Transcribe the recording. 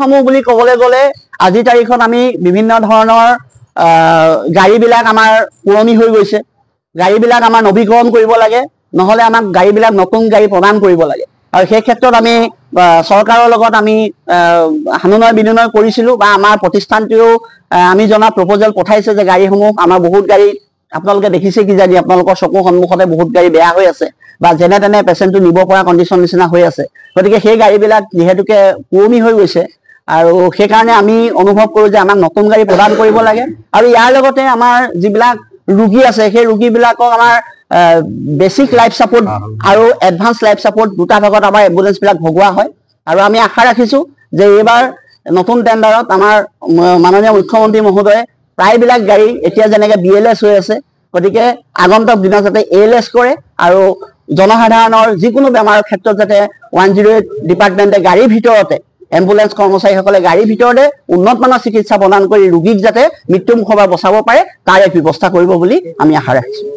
সমূহ বুলি ক'বলৈ গ'লে আজিৰ তাৰিখত আমি বিভিন্ন ধৰণৰ গাড়ীবিলাক আমাৰ পুৰণি হৈ গৈছে। গাড়ীবিলাক আমাৰ নৱীকৰণ কৰিব লাগে, নহ'লে আমাক গাড়ীবিলাক নতুন গাড়ী প্ৰদান কৰিব লাগে। আৰু সেই ক্ষেত্ৰত আমি চৰকাৰৰ লগত আমি হানুনয় বিনয় কৰিছিলোঁ বা আমাৰ প্ৰতিষ্ঠানটোৱেও আমি জনা প্ৰপ'জেল পঠাইছে যে গাড়ীসমূহ আমাৰ বহুত গাড়ী আপোনালোকে দেখিছে কিজানি আপোনালোকৰ চকুৰ সন্মুখতে বহুত গাড়ী বেয়া হৈ আছে বা যেনে তেনে পেচেণ্টটো নিব পৰা কণ্ডিশ্যন নিচিনা হৈ আছে। গতিকে সেই গাড়ীবিলাক যিহেতুকে পুৰণি হৈ গৈছে আৰু সেইকাৰণে আমি অনুভৱ কৰোঁ যে আমাক নতুন গাড়ী প্ৰদান কৰিব লাগে। আৰু ইয়াৰ লগতে আমাৰ যিবিলাক ৰোগী আছে সেই ৰোগীবিলাকক আমাৰ বেছিক লাইফ ছাপোৰ্ট আৰু এডভান্স লাইফ ছাপোৰ্ট দুটা ভাগত আমাৰ এম্বুলেঞ্চবিলাক ভগোৱা হয়। আৰু আমি আশা ৰাখিছোঁ যে এইবাৰ নতুন টেণ্ডাৰত আমাৰ মাননীয় মুখ্যমন্ত্ৰী মহোদয়ে প্ৰায়বিলাক গাড়ী এতিয়া যেনেকৈ BLS হৈ আছে, গতিকে আগন্তুক দিনত যাতে ALS কৰে আৰু জনসাধাৰণৰ যিকোনো বেমাৰৰ ক্ষেত্ৰত যাতে 108 ডিপাৰ্টমেণ্টে গাড়ীৰ ভিতৰতে এম্বুলেন্স কৰ্মচাৰীসকলে গাড়ীৰ ভিতৰতে উন্নত মানৰ চিকিৎসা প্ৰদান কৰি ৰোগীক যাতে মৃত্যুমুখৰ পৰা বচাব পাৰে তাৰ এক ব্যৱস্থা কৰিব বুলি আমি আশা ৰাখিছোঁ।